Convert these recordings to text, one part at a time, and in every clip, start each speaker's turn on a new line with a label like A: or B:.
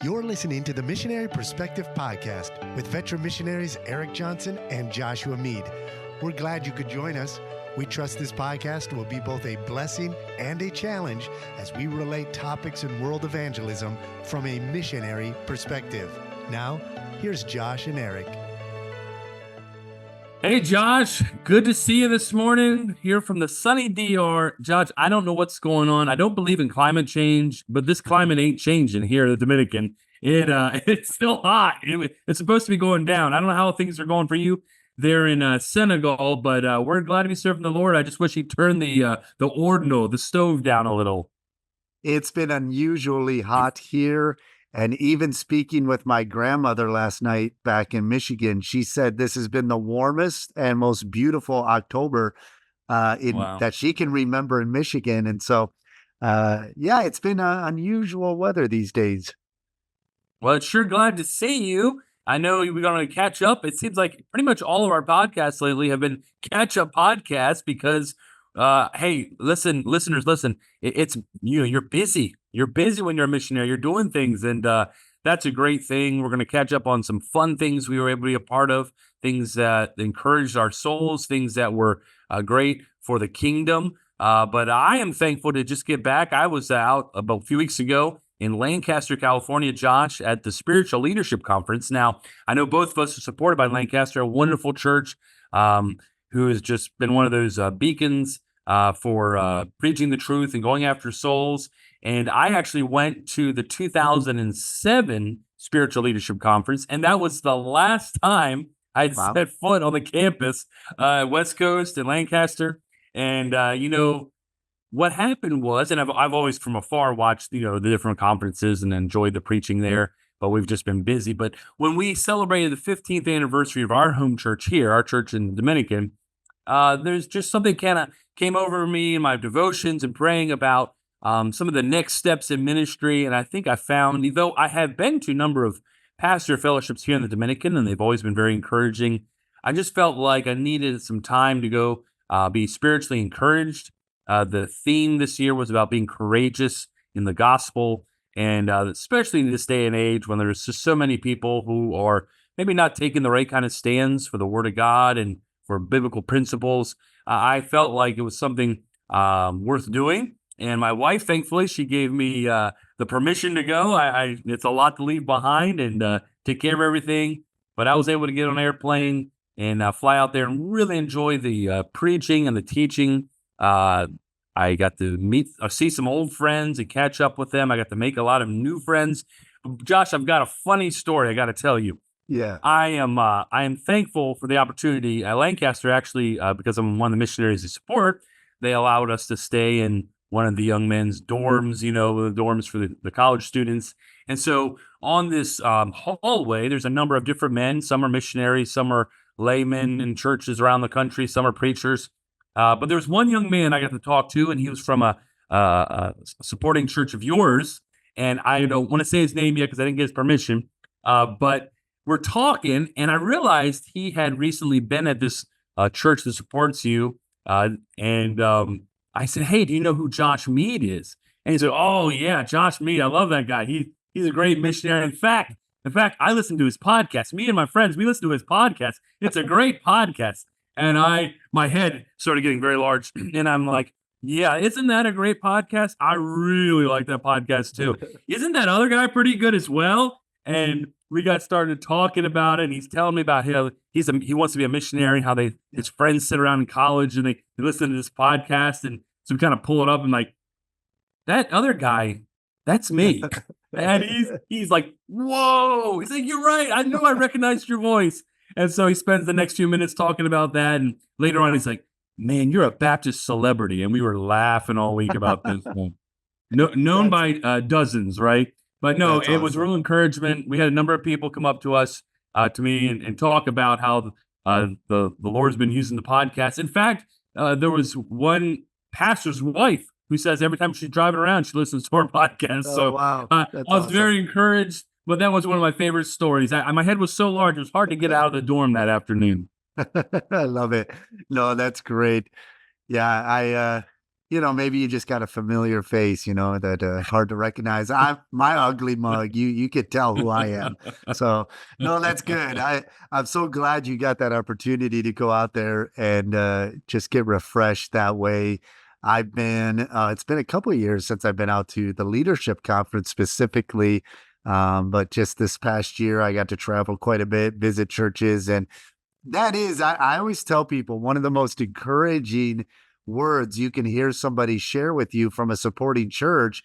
A: You're listening to the Missionary Perspective Podcast with veteran missionaries Erik Johnson and Joshua Mead. We're glad you could join us. We trust this podcast will be both a blessing and a challenge as we relate topics in world evangelism from a missionary perspective. Now, here's Josh and Erik.
B: Hey, Josh. Good to see you this morning here from the sunny DR. Josh, I don't know what's going on. I don't believe in climate change, but this climate ain't changing here in the Dominican. It's still hot. It's supposed to be going down. I don't know how things are going for you there in Senegal, but we're glad to be serving the Lord. I just wish he'd turn the horno, the stove, down a little.
C: It's been unusually hot here. And even speaking with my grandmother last night back in Michigan, she said this has been the warmest and most beautiful October that she can remember in Michigan. And so, it's been unusual weather these days.
B: Well, it's sure glad to see you. I know we're going to catch up. It seems like pretty much all of our podcasts lately have been catch-up podcasts because, hey, listeners, listen. It's you're busy. You're busy when you're a missionary. You're doing things, and that's a great thing. We're going to catch up on some fun things we were able to be a part of, things that encouraged our souls, things that were great for the kingdom. But I am thankful to just get back. I was out about a few weeks ago in Lancaster, California, Josh, at the Spiritual Leadership Conference. Now, I know both of us are supported by Lancaster, a wonderful church who has just been one of those beacons for preaching the truth and going after souls. And I actually went to the 2007 Spiritual Leadership Conference, and that was the last time I'd set foot on the campus, West Coast in Lancaster. And, what happened was, and I've always from afar watched, the different conferences and enjoyed the preaching there, but we've just been busy. But when we celebrated the 15th anniversary of our home church here, our church in the Dominican, there's just something kind of came over me in my devotions and praying about some of the next steps in ministry. And I think I found, though I have been to a number of pastor fellowships here in the Dominican, and they've always been very encouraging, I just felt like I needed some time to go be spiritually encouraged. The theme this year was about being courageous in the gospel, and especially in this day and age when there's just so many people who are maybe not taking the right kind of stands for the Word of God and for biblical principles. I felt like it was something worth doing. And my wife, thankfully, she gave me the permission to go. It's a lot to leave behind and take care of everything. But I was able to get on an airplane and fly out there and really enjoy the preaching and the teaching. I got to see some old friends and catch up with them. I got to make a lot of new friends. Josh, I've got a funny story I got to tell you.
C: Yeah,
B: I am thankful for the opportunity at Lancaster. Actually, because I'm one of the missionaries they support, they allowed us to stay in one of the young men's dorms, the dorms for the college students. And so on this hallway, there's a number of different men. Some are missionaries, some are laymen in churches around the country, some are preachers. But there was one young man I got to talk to, and he was from a supporting church of yours. And I don't want to say his name yet because I didn't get his permission. But we're talking, and I realized he had recently been at this church that supports you. I said, hey, do you know who Josh Mead is? And he said, oh, yeah, Josh Mead. I love that guy. He's a great missionary. In fact, I listen to his podcast. Me and my friends, we listen to his podcast. It's a great podcast. And my head started getting very large. And I'm like, yeah, isn't that a great podcast? I really like that podcast, too. Isn't that other guy pretty good as well? And we got started talking about it. And he's telling me about how he wants to be a missionary, how his friends sit around in college and they listen to this podcast. And so we kind of pull it up and like, that other guy, that's me. And he's like, whoa. He's like, you're right. I knew I recognized your voice. And so he spends the next few minutes talking about that. And later on, he's like, man, you're a Baptist celebrity. And we were laughing all week about this. Known by dozens, right? But no, it was real encouragement. We had a number of people come up to us, to me, and talk about how the Lord's been using the podcast. In fact, there was one pastor's wife who says every time she's driving around, she listens to our podcast.
C: Wow.
B: I was very encouraged. But that was one of my favorite stories. My head was so large, it was hard to get out of the dorm that afternoon.
C: I love it. No, that's great. Yeah, maybe you just got a familiar face, that hard to recognize. My ugly mug, you could tell who I am. So no, that's good. I'm so glad you got that opportunity to go out there and just get refreshed that way. It's been a couple of years since I've been out to the leadership conference specifically. But just this past year, I got to travel quite a bit, visit churches, and I always tell people one of the most encouraging words you can hear somebody share with you from a supporting church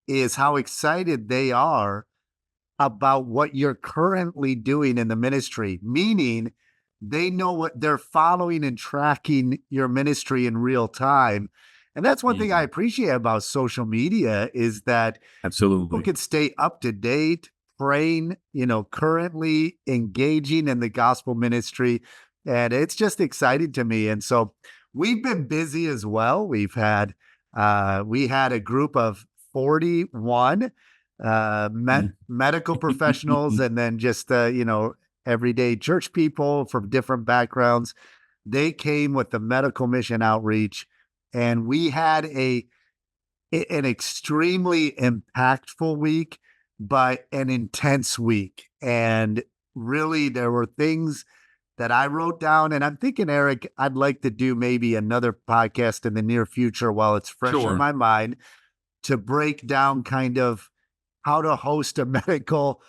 C: is how excited they are about what you're currently doing in the ministry, meaning they know what they're following and tracking your ministry in real time. And that's one thing I appreciate about social media is that people
B: Absolutely.
C: can stay up to date, praying, currently engaging in the gospel ministry. And it's just exciting to me. And so we've been busy as well. We had a group of 41 medical professionals and then just, everyday church people from different backgrounds. They came with the medical mission outreach, and we had an extremely impactful week, but an intense week. And really, there were things that I wrote down. And I'm thinking, Erik, I'd like to do maybe another podcast in the near future while it's fresh in my mind to break down kind of how to host a medical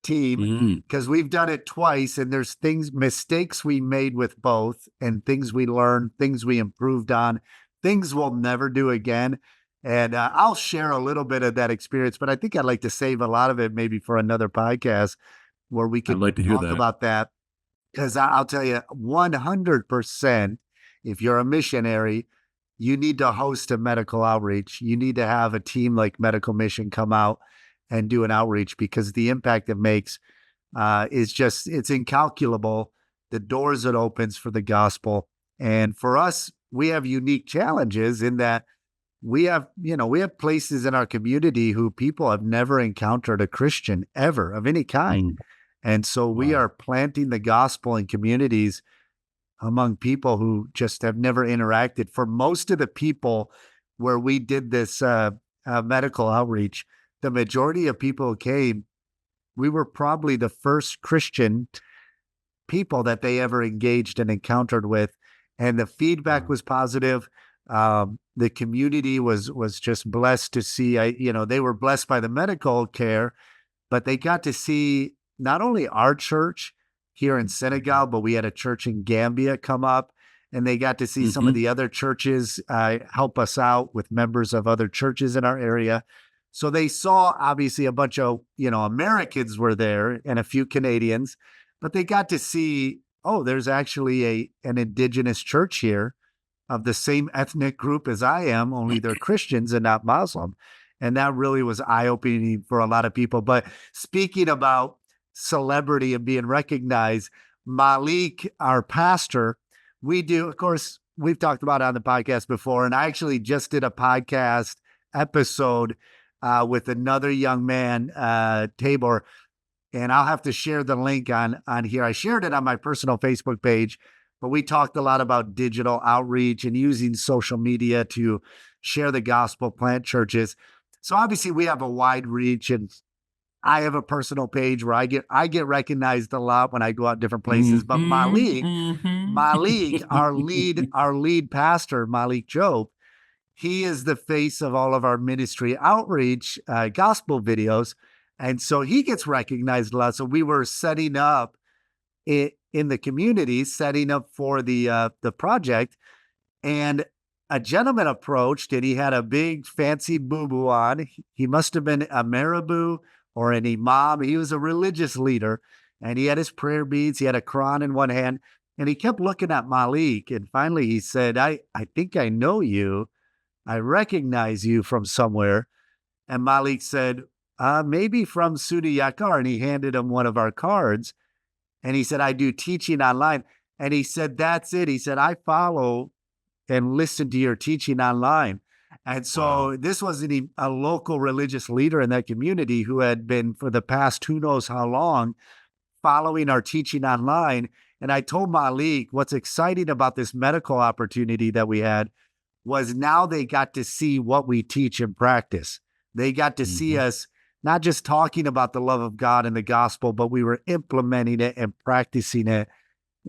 C: team, because we've done it twice and there's mistakes we made with both and things we learned, things we improved on, things we'll never do again. And I'll share a little bit of that experience, but I think I'd like to save a lot of it maybe for another podcast where we can talk about that. Because I'll tell you, 100%, if you're a missionary, you need to host a medical outreach. You need to have a team like Medical Mission come out and do an outreach, because the impact it makes it's incalculable. The doors it opens for the gospel. And for us, we have unique challenges in that we have places in our community who people have never encountered a Christian ever of any kind. And so we are planting the gospel in communities among people who just have never interacted. For most of the people where we did this medical outreach, the majority of people who came, we were probably the first Christian people that they ever engaged and encountered with. And the feedback was positive. The community was just blessed to see, they were blessed by the medical care, but they got to see not only our church here in Senegal, but we had a church in Gambia come up, and they got to see some of the other churches help us out with members of other churches in our area. So they saw obviously a bunch of, Americans were there and a few Canadians, but they got to see, there's actually an indigenous church here of the same ethnic group as I am, only they're Christians and not Muslim. And that really was eye-opening for a lot of people. But speaking about celebrity and being recognized, Malik, our pastor, of course, we've talked about it on the podcast before, and I actually just did a podcast episode with another young man, Tabor, and I'll have to share the link on here. I shared it on my personal Facebook page, but we talked a lot about digital outreach and using social media to share the gospel, plant churches. So obviously we have a wide reach, and I have a personal page where I get recognized a lot when I go out different places. But Malik, our lead pastor, Malik Job, he is the face of all of our ministry outreach, gospel videos. And so he gets recognized a lot. So we were setting up in the community, setting up for the project. And a gentleman approached, and he had a big fancy boo-boo on. He must have been a marabou or an imam. He was a religious leader, and he had his prayer beads. He had a Quran in one hand, and he kept looking at Malik. And finally he said, I think I know you. I recognize you from somewhere. And Malik said, maybe from Sudiyakar. And he handed him one of our cards. And he said, I do teaching online. And he said, that's it. He said, I follow and listen to your teaching online. And so this was a local religious leader in that community who had been for the past who knows how long following our teaching online. And I told Malik, what's exciting about this medical opportunity that we had was now they got to see what we teach in practice. They got to see us not just talking about the love of God and the gospel, but we were implementing it and practicing it.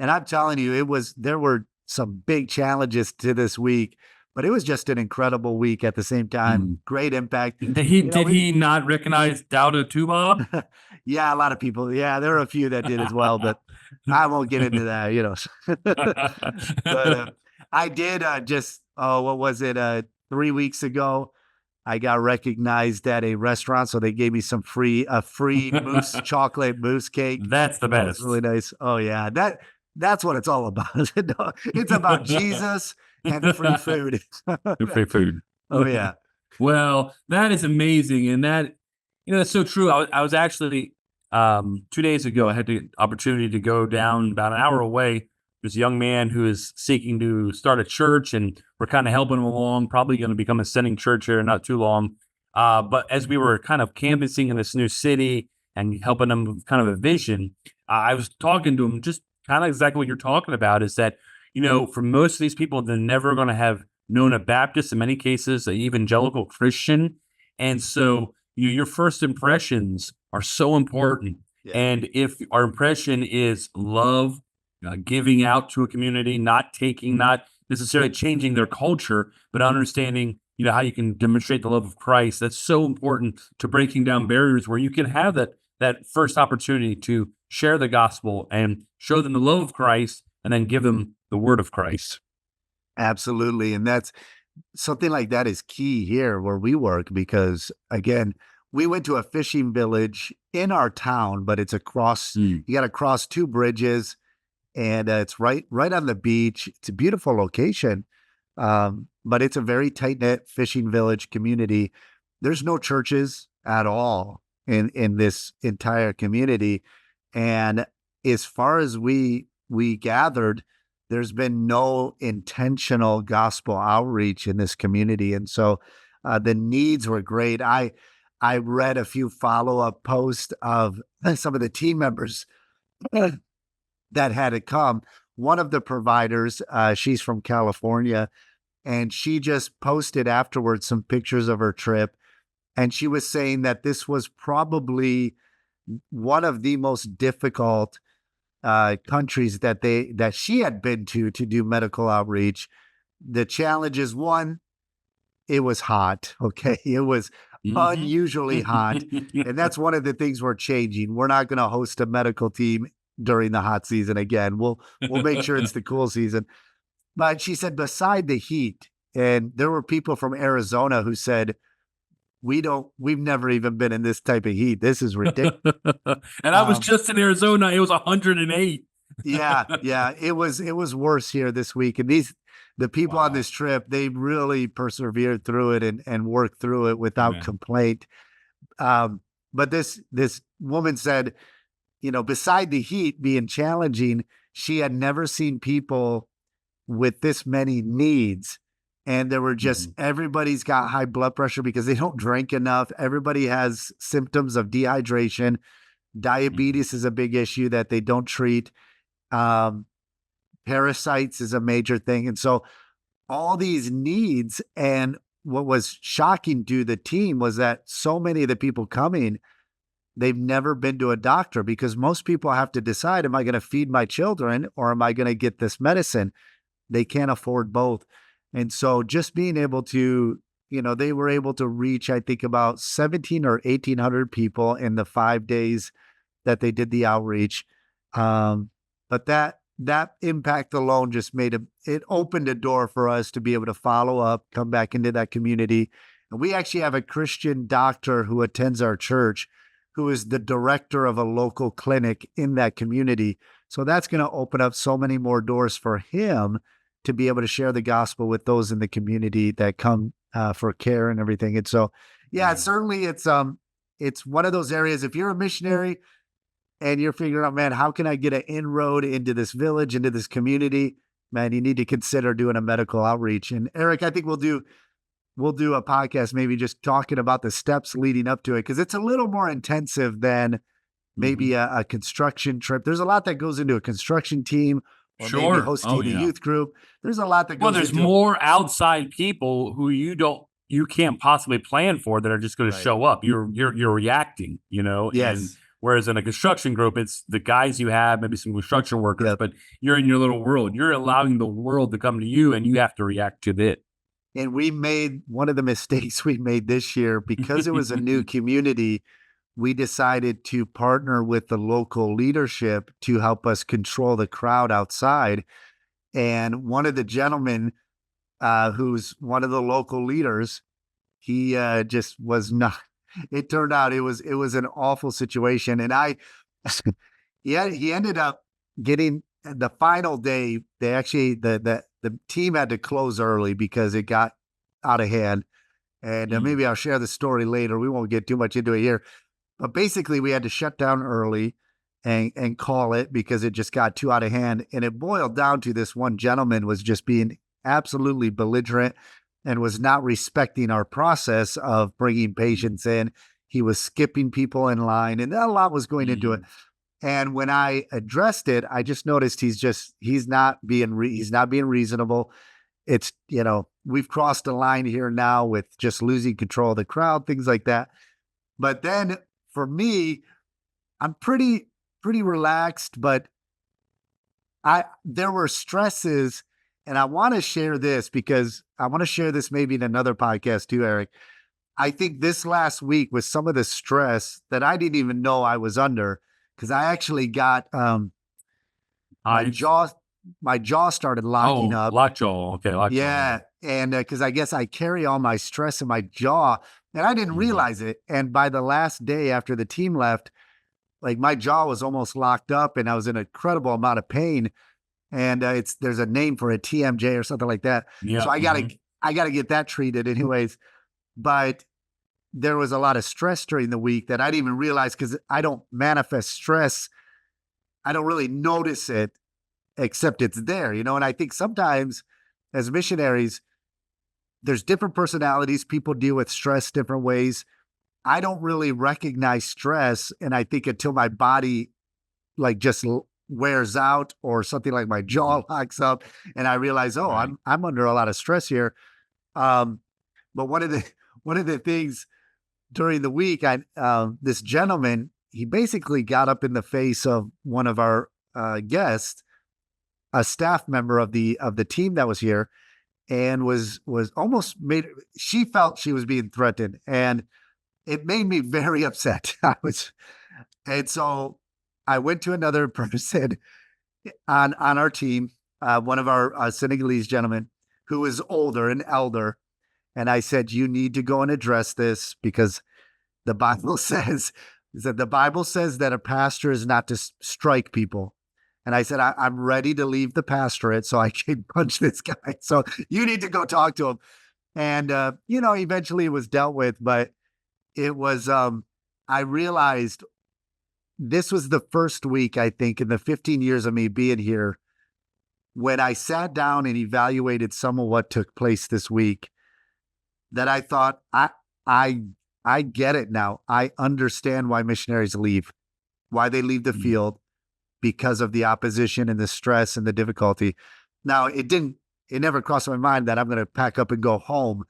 C: And I'm telling you, there were some big challenges to this week, but it was just an incredible week at the same time. Great impact.
B: Did he not recognize Dauda Tuba?
C: Yeah, a lot of people. Yeah, there were a few that did as well, but I won't get into that, But I did what was it? 3 weeks ago, I got recognized at a restaurant, so they gave me some free mousse chocolate mousse cake.
B: That's the
C: That
B: best.
C: was really nice. Oh yeah, that's what it's all about. It's about Jesus and free food.
B: Free food.
C: Oh yeah.
B: Well, that is amazing, and that that's so true. I was actually 2 days ago. I had the opportunity to go down about an hour away. There's a young man who is seeking to start a church, and we're kind of helping him along. Probably going to become a sending church here not too long. But as we were kind of canvassing in this new city and helping him with kind of a vision, I was talking to him just kind of exactly what you're talking about. Is that for most of these people, they're never going to have known a Baptist, in many cases, an evangelical Christian. And so your first impressions are so important. Yeah. And if our impression is love, giving out to a community, not necessarily changing their culture, but understanding, how you can demonstrate the love of Christ, that's so important to breaking down barriers where you can have that first opportunity to share the gospel and show them the love of Christ and then give them the word of Christ.
C: Absolutely. And that's something like that is key here where we work, because again, we went to a fishing village in our town, but it's across, you got to cross 2 bridges, and it's right on the beach. It's a beautiful location. But it's a very tight-knit fishing village community. There's no churches at all in this entire community. And as far as we gathered, there's been no intentional gospel outreach in this community. And so the needs were great. I read a few follow-up posts of some of the team members that had to come. One of the providers, she's from California, and she just posted afterwards some pictures of her trip. And she was saying that this was probably one of the most difficult countries that she had been to do medical outreach. The challenge is, one, it was hot. Okay. It was unusually hot. And that's one of the things we're changing. We're not going to host a medical team during the hot season again. We'll make sure it's the cool season. But she said, beside the heat, and there were people from Arizona who said, we've never even been in this type of heat. This is ridiculous.
B: And I was just in Arizona. It was 108.
C: Yeah. It was worse here this week. And the people on this trip, they really persevered through it and worked through it without complaint. But this woman said, beside the heat being challenging, she had never seen people with this many needs. And there were just, everybody's got high blood pressure because they don't drink enough. Everybody has symptoms of dehydration. Diabetes is a big issue that they don't treat. Parasites is a major thing. And so all these needs, and what was shocking to the team was that so many of the people coming, they've never been to a doctor, because most people have to decide, am I going to feed my children or am I going to get this medicine? They can't afford both. And so just being able to, they were able to reach, I think, about 17 or 1,800 people in the 5 days that they did the outreach. But that impact alone just it opened a door for us to be able to follow up, come back into that community. And we actually have a Christian doctor who attends our church, who is the director of a local clinic in that community. So that's going to open up so many more doors for him to be able to share the gospel with those in the community that come for care and everything. And so, certainly it's one of those areas. If you're a missionary and you're figuring out, man, how can I get an inroad into this village, into this community, man, you need to consider doing a medical outreach. And Erik, I think we'll do a podcast, maybe just talking about the steps leading up to it, because it's a little more intensive than maybe a construction trip. There's a lot that goes into a construction team or maybe
B: Sure.
C: hosting
B: Oh,
C: a
B: yeah.
C: youth group. There's a lot that
B: Well,
C: goes
B: there's
C: into it.
B: more outside people who you can't possibly plan for that are just going to
C: Right.
B: show up. You're reacting, and
C: Yes.
B: whereas in a construction group, it's the guys you have, maybe some construction workers,
C: Yep.
B: but you're in your little world. You're allowing the world to come to you, and you have to react to it.
C: And we made one of the mistakes we made this year because it was a new community. We decided to partner with the local leadership to help us control the crowd outside. And one of the gentlemen, who's one of the local leaders, he just was not. It turned out it was an awful situation, and he ended up getting the final day. They actually the team had to close early because it got out of hand. And maybe I'll share the story later. We won't get too much into it here. But basically, we had to shut down early and call it because it just got too out of hand. And it boiled down to this one gentleman was just being absolutely belligerent and was not respecting our process of bringing patients in. He was skipping people in line, and a lot was going into it. And when I addressed it, I just noticed he's not being reasonable. It's, we've crossed a line here now with just losing control of the crowd, things like that. But then for me, I'm pretty relaxed, but there were stresses, and I want to share this because I want to share this maybe in another podcast too, Eric. I think this last week was some of the stress that I didn't even know I was under, because I actually got my jaw started locking up.
B: Lockjaw. Okay, lockjaw.
C: Yeah, and because I guess I carry all my stress in my jaw, and I didn't realize it. And by the last day after the team left, like my jaw was almost locked up, and I was in an incredible amount of pain. And there's a name for a TMJ or something like that.
B: Yeah.
C: So I gotta get that treated anyways. But there was a lot of stress during the week that I didn't even realize, because I don't manifest stress. I don't really notice it, except it's there, And I think sometimes as missionaries, there's different personalities. People deal with stress different ways. I don't really recognize stress. And I think until my body like just wears out, or something like my jaw locks up, and I realize,
B: Right.
C: I'm under a lot of stress here. But one of the things during the week, this gentleman, he basically got up in the face of one of our guests, a staff member of the team that was here, and was almost she felt she was being threatened, and it made me very upset. And so I went to another person on our team, one of our Senegalese gentlemen who is older, an elder. And I said, you need to go and address this, because the Bible says that a pastor is not to strike people. And I said, I'm ready to leave the pastorate so I can punch this guy. So you need to go talk to him. And, eventually it was dealt with, but it was, I realized this was the first week, I think, in the 15 years of me being here, when I sat down and evaluated some of what took place this week, that I thought, I get it now. I understand why missionaries leave, why they leave the field, because of the opposition and the stress and the difficulty. Now, it never crossed my mind that I'm going to pack up and go home.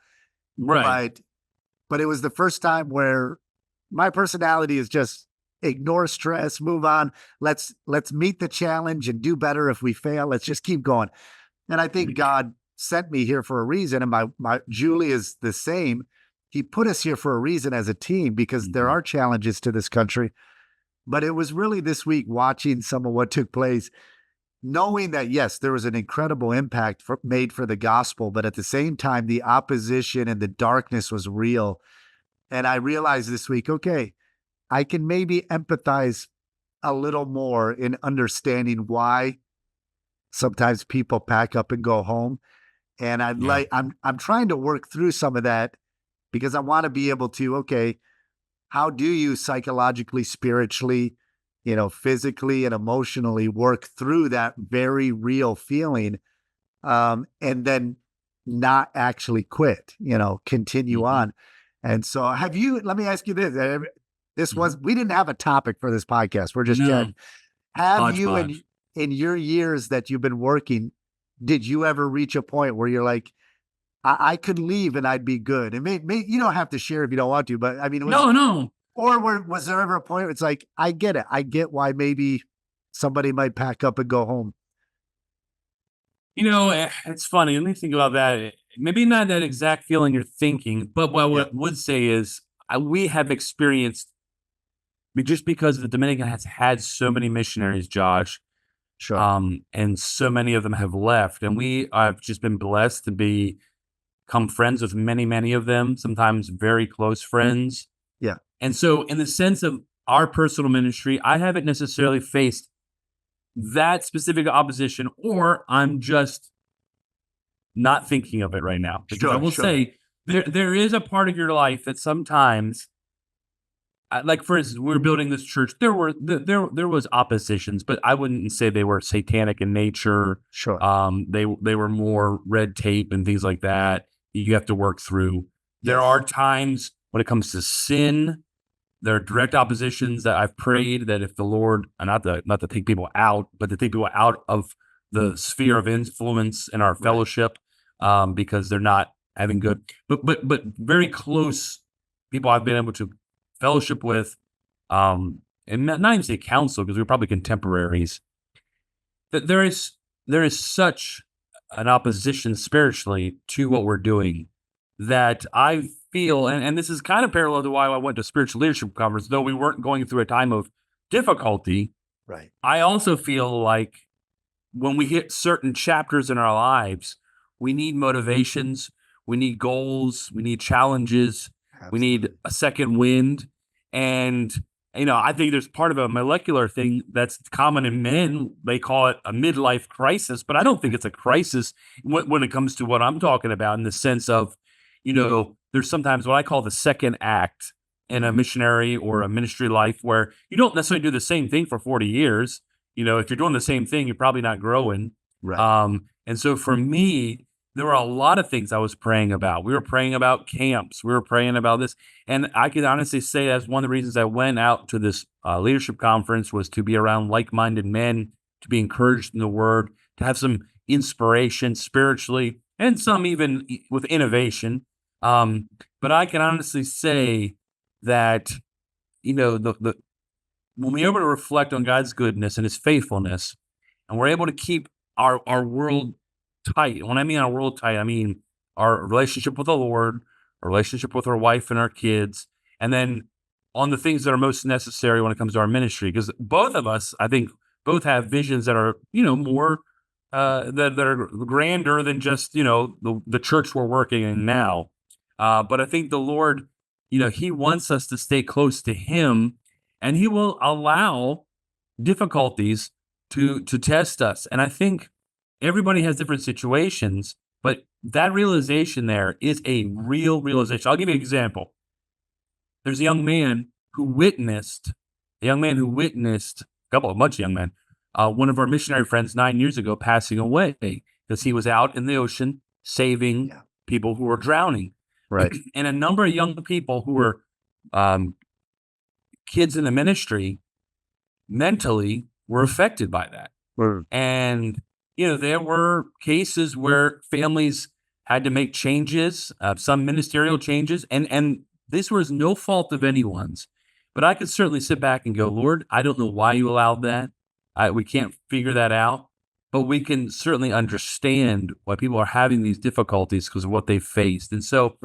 B: Right.
C: But it was the first time where my personality is just ignore stress, move on. Let's meet the challenge and do better. If we fail, let's just keep going. And I think God sent me here for a reason. And my Julie is the same. He put us here for a reason as a team, because there are challenges to this country. But it was really this week, watching some of what took place, knowing that, yes, there was an incredible impact made for the gospel, but at the same time, the opposition and the darkness was real. And I realized this week, okay, I can maybe empathize a little more in understanding why sometimes people pack up and go home. And I'm trying to work through some of that, because I want to be able to, okay, how do you psychologically, spiritually, physically and emotionally work through that very real feeling, and then not actually quit, continue on. And so let me ask you this. We didn't have a topic for this podcast. We're just chatting. Have you in your years that you've been working, did you ever reach a point where you're like, I could leave and I'd be good? And you don't have to share if you don't want to, but I mean,
B: No.
C: or was there ever a point where it's like, I get it. I get why maybe somebody might pack up and go home.
B: It's funny. Let me think about that. Maybe not that exact feeling you're thinking, but what I would say is we have experienced, just because the Dominican has had so many missionaries, Josh,
C: Sure.
B: and so many of them have left, and we have just been blessed to become friends with many, many of them, sometimes very close friends.
C: Yeah.
B: And so in the sense of our personal ministry, I haven't necessarily faced that specific opposition, or I'm just not thinking of it right now. Because I will say there is a part of your life that sometimes, like for instance, we were building this church. There was oppositions, but I wouldn't say they were satanic in nature.
C: Sure.
B: They were more red tape and things like that you have to work through. There are times when it comes to sin, there are direct oppositions that I've prayed that if the Lord, not to take people out, but to take people out of the sphere of influence in our fellowship, because they're not having good, but very close people I've been able to fellowship with, and not even say counsel, because we're probably contemporaries. That there is such an opposition spiritually to what we're doing that I feel, and this is kind of parallel to why I went to spiritual leadership conference, though we weren't going through a time of difficulty.
C: Right.
B: I also feel like when we hit certain chapters in our lives, we need motivations, we need goals, we need challenges, we need a second wind. And, I think there's part of a molecular thing that's common in men. They call it a midlife crisis, but I don't think it's a crisis when it comes to what I'm talking about, in the sense of, there's sometimes what I call the second act in a missionary or a ministry life, where you don't necessarily do the same thing for 40 years. If you're doing the same thing, you're probably not growing.
C: Right.
B: And so for me, there were a lot of things I was praying about. We were praying about camps. We were praying about this. And I can honestly say that's one of the reasons I went out to this leadership conference, was to be around like-minded men, to be encouraged in the word, to have some inspiration spiritually, and some even with innovation. But I can honestly say that, the when we're able to reflect on God's goodness and his faithfulness, and we're able to keep our world tight. When I mean our world tight, I mean our relationship with the Lord, our relationship with our wife and our kids, and then on the things that are most necessary when it comes to our ministry. Because both of us, I think, both have visions that are, more that are grander than just, the church we're working in now. But I think the Lord, he wants us to stay close to him, and he will allow difficulties to test us. And I think everybody has different situations, but that realization there is a real realization. I'll give you an example. There's a young man who witnessed, a bunch of young men, one of our missionary friends 9 years ago passing away because he was out in the ocean saving people who were drowning.
C: Right.
B: And a number of young people who were kids in the ministry mentally were affected by that. And, there were cases where families had to make changes, some ministerial changes, and this was no fault of anyone's. But I could certainly sit back and go, Lord, I don't know why you allowed that. We can't figure that out. But we can certainly understand why people are having these difficulties because of what they faced. And so,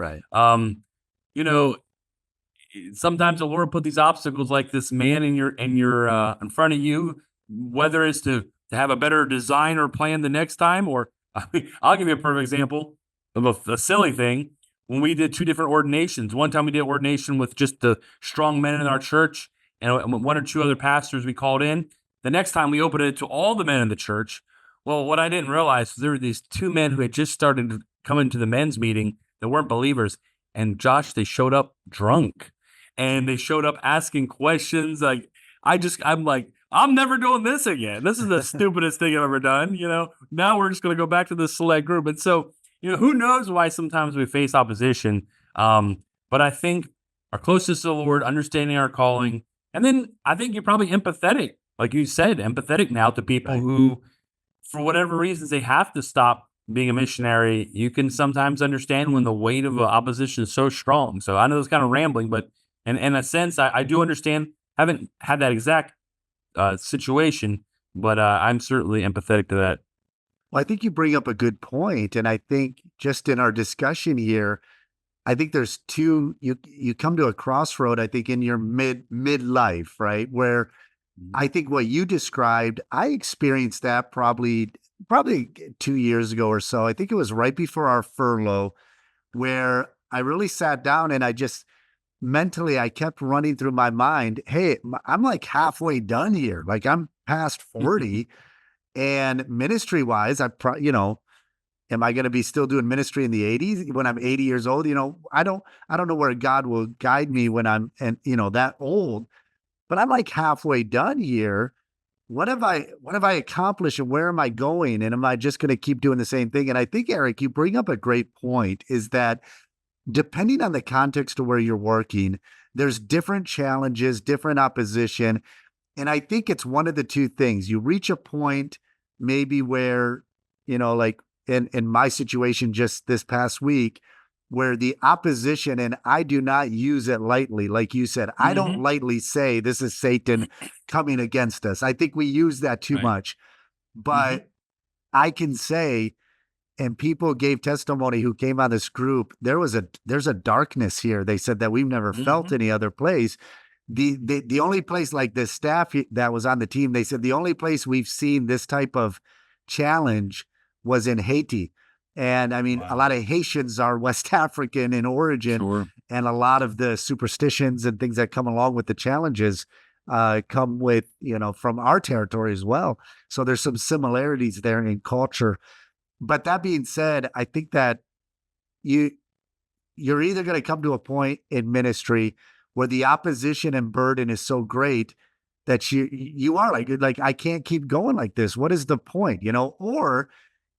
B: sometimes the Lord put these obstacles like this man in front of you, whether it's to have a better design or plan the next time, or I'll give you a perfect example of a silly thing. When we did 2 different ordinations, one time we did ordination with just the strong men in our church and 1 or 2 other pastors we called in. The next time we opened it to all the men in the church. Well, what I didn't realize was there were these 2 men who had just started to come into the men's meeting that weren't believers. And Josh, they showed up drunk, and they showed up asking questions. Like, I'm like, I'm never doing this again. This is the stupidest thing I've ever done. Now we're just going to go back to this select group. And so, who knows why sometimes we face opposition. But I think our closest to the Lord, understanding our calling, and then I think you're probably empathetic like you said, empathetic now to people who, for whatever reasons, they have to stop being a missionary. You can sometimes understand when the weight of opposition is so strong. So I know it's kind of rambling, but in a sense, I do understand. Haven't had that exact situation, but I'm certainly empathetic to that.
C: Well, I think you bring up a good point, and I think just in our discussion here, I think there's you come to a crossroad, I think, in your midlife, right? Where I think what you described, I experienced that probably 2 years ago or so. I think it was right before our furlough, where I really sat down and I just mentally I kept running through my mind, hey, I'm like halfway done here. Like I'm past 40, and ministry wise, am I going to be still doing ministry in the 80s when I'm 80 years old? I don't know where God will guide me when I'm that old, but I'm like halfway done here. What have I accomplished, and where am I going? And am I just going to keep doing the same thing? And I think, Eric, you bring up a great point, is that depending on the context of where you're working, there's different challenges, different opposition. And I think it's one of the two things. You reach a point maybe where, like in my situation just this past week, where the opposition, and I do not use it lightly, like you said, I don't lightly say this is Satan coming against us. I think we use that too
B: Right.
C: much. But I can say, and people gave testimony who came on this group, there's a darkness here. They said that we've never felt any other place. The only place, like the staff that was on the team, they said the only place we've seen this type of challenge was in Haiti. And I mean, a lot of Haitians are West African in origin,
B: Sure.
C: and a lot of the superstitions and things that come along with the challenges come with, from our territory as well. So there's some similarities there in culture. But that being said, I think that you're either going to come to a point in ministry where the opposition and burden is so great that you are like, I can't keep going like this. What is the point? Or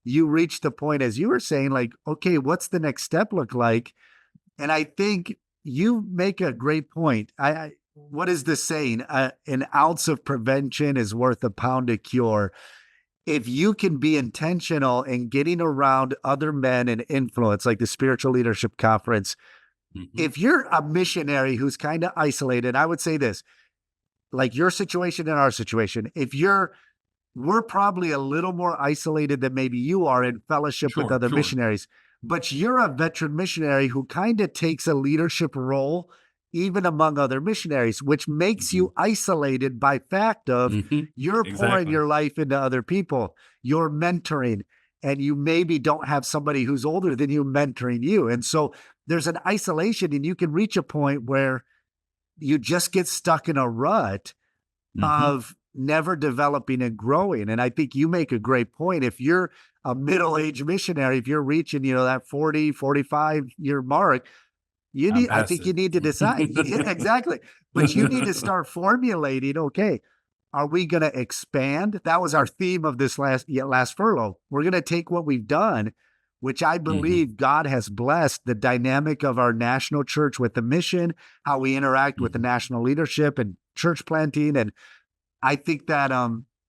C: you reach the point, as you were saying, like, okay, what's the next step look like? And I think you make a great point. What is the saying? An ounce of prevention is worth a pound of cure. If you can be intentional in getting around other men and influence, like the Spiritual Leadership Conference, if you're a missionary who's kind of isolated, I would say this, like your situation and our situation, we're probably a little more isolated than maybe you are in fellowship with other missionaries, but you're a veteran missionary who kind of takes a leadership role even among other missionaries, which makes you isolated by fact of you're pouring your life into other people, you're mentoring, and you maybe don't have somebody who's older than you mentoring you. And so there's an isolation, and you can reach a point where you just get stuck in a rut of never developing and growing. And I think you make a great point. If you're a middle-aged missionary, if you're reaching, that 40, 45-year mark, I think you need to decide. Yeah, exactly. But you need to start formulating, okay, are we going to expand? That was our theme of this last furlough. We're going to take what we've done, which I believe God has blessed the dynamic of our national church with the mission, how we interact with the national leadership and church planting. And I think that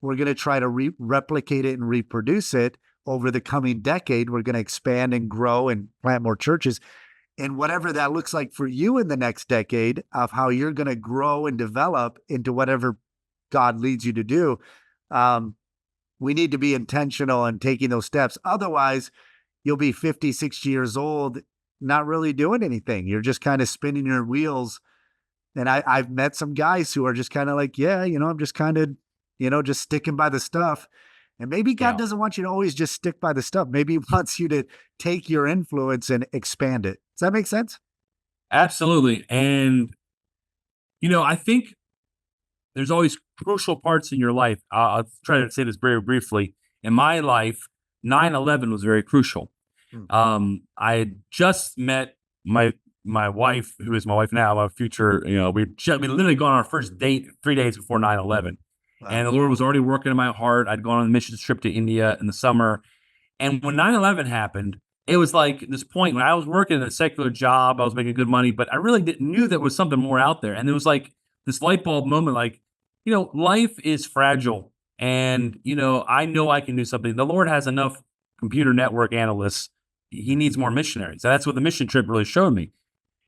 C: we're going to try to replicate it and reproduce it over the coming decade. We're going to expand and grow and plant more churches. And whatever that looks like for you in the next decade of how you're going to grow and develop into whatever God leads you to do, we need to be intentional in taking those steps. Otherwise, you'll be 50, 60 years old, not really doing anything. You're just kind of spinning your wheels. And I've met some guys who are just kind of like, yeah, I'm just kind of, just sticking by the stuff. And maybe God doesn't want you to always just stick by the stuff. Maybe he wants you to take your influence and expand it. Does that make sense?
B: Absolutely. And, I think there's always crucial parts in your life. I'll try to say this very briefly. In my life, 9/11 was very crucial. I had just met my wife, who is my wife now, my future, we literally gone on our first date 3 days before 9/11. Wow. And the Lord was already working in my heart. I'd gone on a mission trip to India in the summer. And when 9/11 happened, it was like this point when I was working a secular job, I was making good money, but I really knew there was something more out there. And there was like this light bulb moment, like, life is fragile. And, I know I can do something. The Lord has enough computer network analysts. He needs more missionaries. That's what the mission trip really showed me.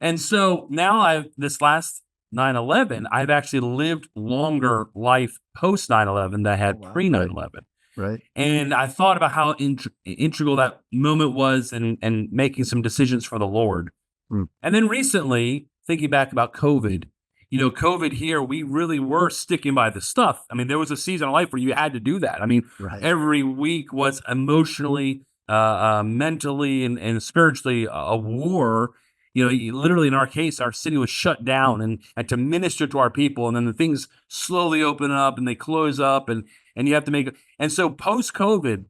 B: And so now this last 9/11, I've actually lived longer life post 9/11 than I had pre 9/11.
C: Right.
B: And I thought about how integral that moment was and making some decisions for the Lord. And then recently, thinking back about COVID, COVID here, we really were sticking by the stuff. I mean, there was a season of life where you had to do that. I mean, every week was emotionally, mentally, and spiritually a war. Literally in our case, our city was shut down and to minister to our people. And then the things slowly open up and they close up and you have to make it. And so post COVID,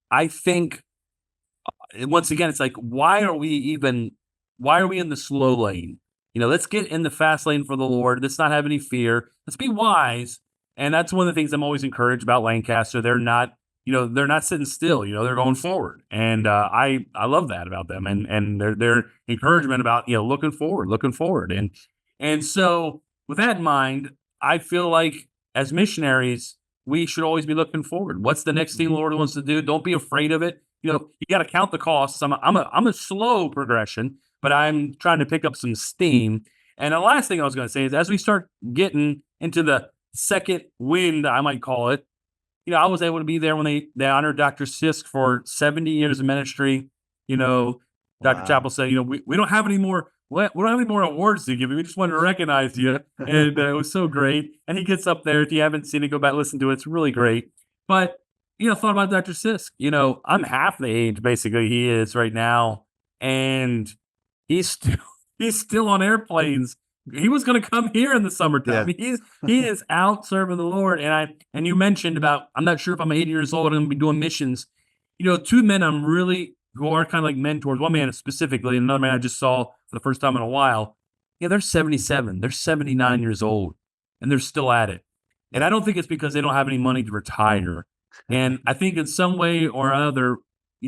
B: I think once again, it's like, why are we in the slow lane? Let's get in the fast lane for the Lord. Let's not have any fear. Let's be wise. And that's one of the things I'm always encouraged about Lancaster. They're not sitting still, they're going forward. And I love that about them and their encouragement about, looking forward. And so with that in mind, I feel like as missionaries, we should always be looking forward. What's the next thing the Lord wants to do? Don't be afraid of it. You got to count the costs. I'm a slow progression, but I'm trying to pick up some steam. And the last thing I was going to say is as we start getting into the second wind, I might call it, I was able to be there when they honored Dr. Sisk for 70 years of ministry. Dr. Chappell said, we don't have any more. We don't have any more awards to give you. We just wanted to recognize you. And it was so great. And he gets up there. If you haven't seen it, go back and listen to it. It's really great. But, thought about Dr. Sisk. I'm half the age, basically, he is right now. And he's still on airplanes. He was going to come here in the summertime. Yeah. He is out serving the Lord. And you mentioned about, I'm not sure if I'm 80 years old, I'm going to be doing missions. Two men who are kind of like mentors, one man specifically, and another man I just saw for the first time in a while. They're 77, they're 79 years old, and they're still at it. And I don't think it's because they don't have any money to retire. And I think in some way or other,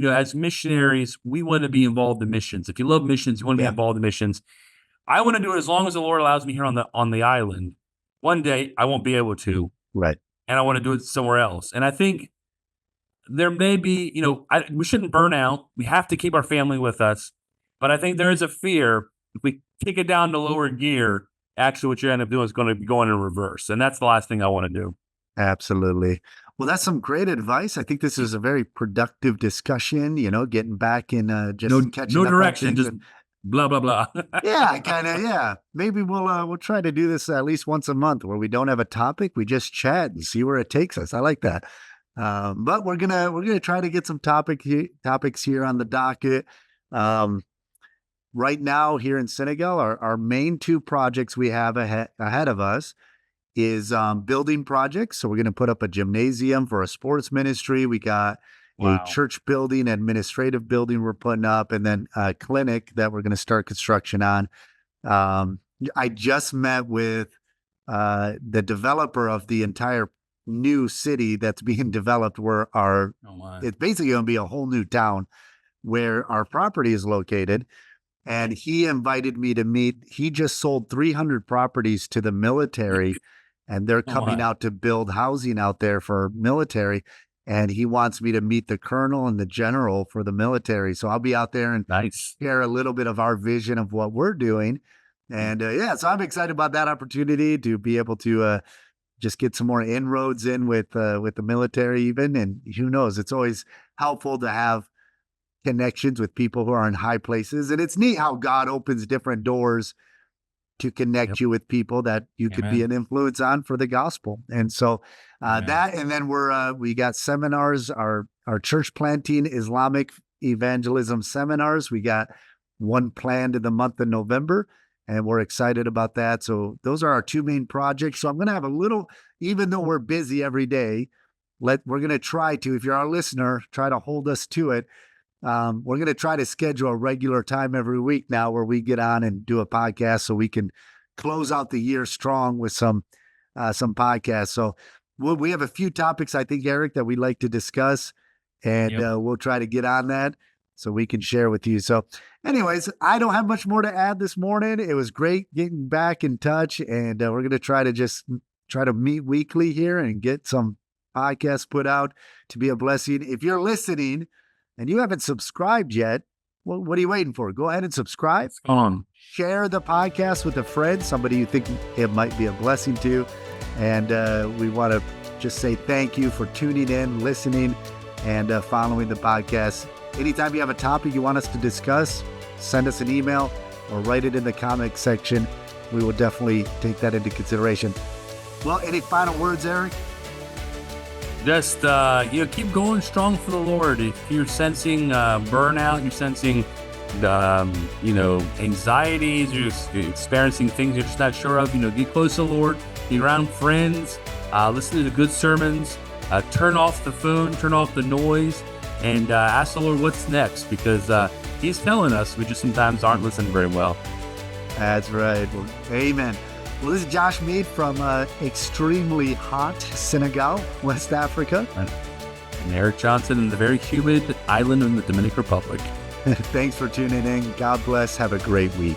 B: as missionaries, we want to be involved in missions. If you love missions, you want to be involved in missions. I want to do it as long as the Lord allows me here on the island. One day I won't be able to.
C: Right.
B: And I want to do it somewhere else. And I think there may be, we shouldn't burn out. We have to keep our family with us. But I think there is a fear if we kick it down to lower gear, actually what you end up doing is going to be going in reverse. And that's the last thing I want to do.
C: Absolutely. Well, that's some great advice. I think this is a very productive discussion, getting back in just catching up.
B: No direction, just blah, blah, blah.
C: Yeah. Maybe we'll try to do this at least once a month where we don't have a topic. We just chat and see where it takes us. I like that. But we're gonna try to get some topics here on the docket. Right now here in Senegal, our main two projects we have ahead of us is building projects. So we're going to put up a gymnasium for a sports ministry. We got a church building, administrative building we're putting up, and then a clinic that we're going to start construction on. I just met with the developer of the entire new city that's being developed where it's basically going to be a whole new town where our property is located. And he invited me to meet. He just sold 300 properties to the military, and they're coming out to build housing out there for military. And he wants me to meet the colonel and the general for the military. So I'll be out there and share a little bit of our vision of what we're doing. And so I'm excited about that opportunity to be able to just get some more inroads in with the military even. And who knows, it's always helpful to have connections with people who are in high places. And it's neat how God opens different doors to connect you with people that you could be an influence on for the gospel. And so that, and then we got seminars, our church planting Islamic evangelism seminars. We got one planned in the month of November, and we're excited about that. So those are our two main projects. So I'm going to have a little, even though we're busy every day, we're going to try to, if you're our listener, try to hold us to it. We're going to try to schedule a regular time every week now where we get on and do a podcast so we can close out the year strong with some podcasts. So we have a few topics, I think, Eric, that we'd like to discuss, and we'll try to get on that so we can share with you. So anyways, I don't have much more to add this morning. It was great getting back in touch, and we're going to try to just try to meet weekly here and get some podcasts put out to be a blessing. If you're listening and you haven't subscribed yet, well, what are you waiting for? Go ahead and subscribe. Share the podcast with a friend, somebody you think it might be a blessing to. And we want to just say thank you for tuning in, listening, and following the podcast. Anytime you have a topic you want us to discuss, send us an email or write it in the comment section. We will definitely take that into consideration. Well, any final words, Eric?
B: Just, keep going strong for the Lord. If you're sensing burnout, you're sensing, anxieties, you're experiencing things you're just not sure of, get close to the Lord, be around friends, listen to good sermons, turn off the phone, turn off the noise, and ask the Lord what's next, because He's telling us. We just sometimes aren't listening very well.
C: That's right. Well, amen. Well, this is Josh Mead from extremely hot Senegal, West Africa.
B: And Erik Johnson in the very humid island in the Dominican Republic.
C: Thanks for tuning in. God bless. Have a great week.